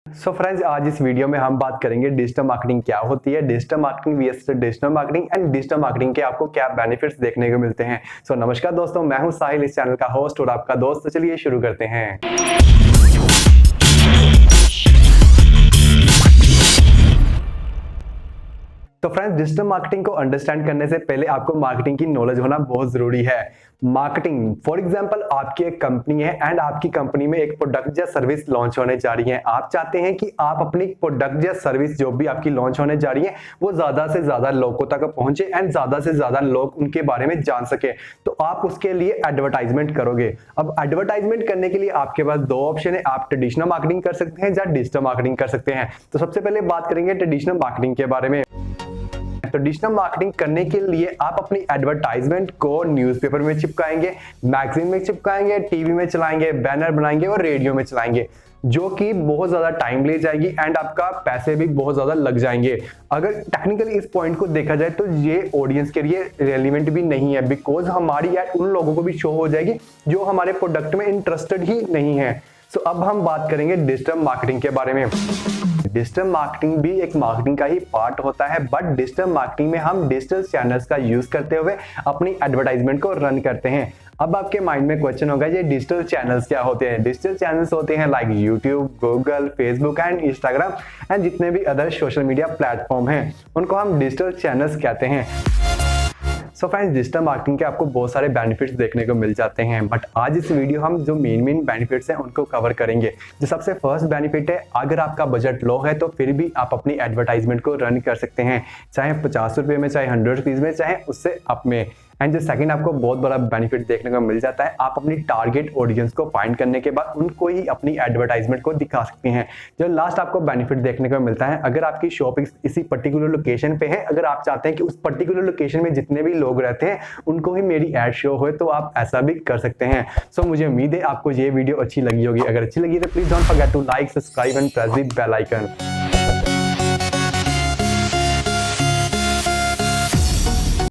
So friends, आज इस video में हम बात करेंगे डिजिटल मार्केटिंग क्या होती है, digital marketing vs digital marketing and digital marketing के आपको क्या बेनिफिट्स देखने को मिलते हैं। सो नमस्कार दोस्तों, मैं हूं साहिल, इस चैनल का होस्ट और आपका दोस्त। तो चलिए शुरू करते हैं। तो फ्रेंड्स, डिजिटल मार्केटिंग को अंडरस्टैंड करने से पहले आपको मार्केटिंग की नॉलेज होना बहुत जरूरी है। मार्केटिंग, फॉर एग्जांपल, आपकी एक कंपनी है एंड आपकी कंपनी में एक प्रोडक्ट या सर्विस लॉन्च होने जा रही है। आप चाहते हैं कि आप अपनी प्रोडक्ट या सर्विस जो भी आपकी लॉन्च होने जा रही है वो ज्यादा से ज्यादा लोगों तक पहुंचे एंड ज्यादा से ज्यादा लोग उनके बारे में जान सके। तो आप उसके लिए एडवर्टाइजमेंट करोगे। अब एडवर्टाइजमेंट करने के लिए आपके पास दो ऑप्शन है, आप ट्रेडिशनल मार्केटिंग कर सकते हैं या डिजिटल मार्केटिंग कर सकते हैं। तो सबसे पहले बात करेंगे ट्रेडिशनल मार्केटिंग के बारे में। तो डिजिटल मार्केटिंग करने के लिए आप अपनी एडवर्टाइजमेंट को न्यूज़पेपर में चिपकाएंगे, मैगजीन में चिपकाएंगे, टीवी में चलाएंगे, बैनर बनाएंगे और रेडियो में चलाएंगे, जो कि बहुत ज्यादा टाइम ले जाएगी एंड आपका पैसे भी बहुत ज्यादा लग जाएंगे। अगर टेक्निकली इस पॉइंट को देखा जाए तो ये ऑडियंस के लिए रेलिवेंट भी नहीं है, बिकॉज हमारी एड उन लोगों को भी शो हो जाएगी जो हमारे प्रोडक्ट में इंटरेस्टेड ही नहीं है। सो अब हम बात करेंगे डिजिटल मार्केटिंग के बारे में। डिजिटल मार्केटिंग भी एक मार्केटिंग का ही पार्ट होता है, बट डिजिटल मार्केटिंग में हम डिजिटल चैनल्स का यूज करते हुए अपनी एडवर्टाइजमेंट को रन करते हैं। अब आपके माइंड में क्वेश्चन होगा, ये डिजिटल चैनल्स क्या होते हैं? डिजिटल चैनल्स होते हैं like YouTube, Google, Facebook and Instagram and जितने भी अदर सोशल मीडिया प्लेटफॉर्म हैं उनको हम डिजिटल चैनल्स कहते हैं। सो फ्रेंड्स, डिजिटल मार्केटिंग के आपको बहुत सारे बेनिफिट्स देखने को मिल जाते हैं, बट आज इस वीडियो हम जो मेन बेनिफिट्स हैं उनको कवर करेंगे। जो सबसे फर्स्ट बेनिफिट है, अगर आपका बजट लो है तो फिर भी आप अपनी एडवर्टाइजमेंट को रन कर सकते हैं, चाहे 50 रुपये में, चाहे 100 रुपीज़ में, चाहे उससे अप में। एंड जो सेकंड आपको बहुत बड़ा बेनिफिट देखने को मिल जाता है, आप अपनी टारगेट ऑडियंस को फाइंड करने के बाद उनको ही अपनी एडवर्टाइजमेंट को दिखा सकते हैं। जो लास्ट आपको बेनिफिट देखने को मिलता है, अगर आपकी शॉप इसी पर्टिकुलर लोकेशन पे है, अगर आप चाहते हैं कि उस पर्टिकुलर लोकेशन में जितने भी लोग रहते हैं उनको ही मेरी एड शो हो, तो आप ऐसा भी कर सकते हैं। सो मुझे उम्मीद है आपको ये वीडियो अच्छी लगी होगी। अगर अच्छी लगी तो please don't forget to like, subscribe and press the bell icon.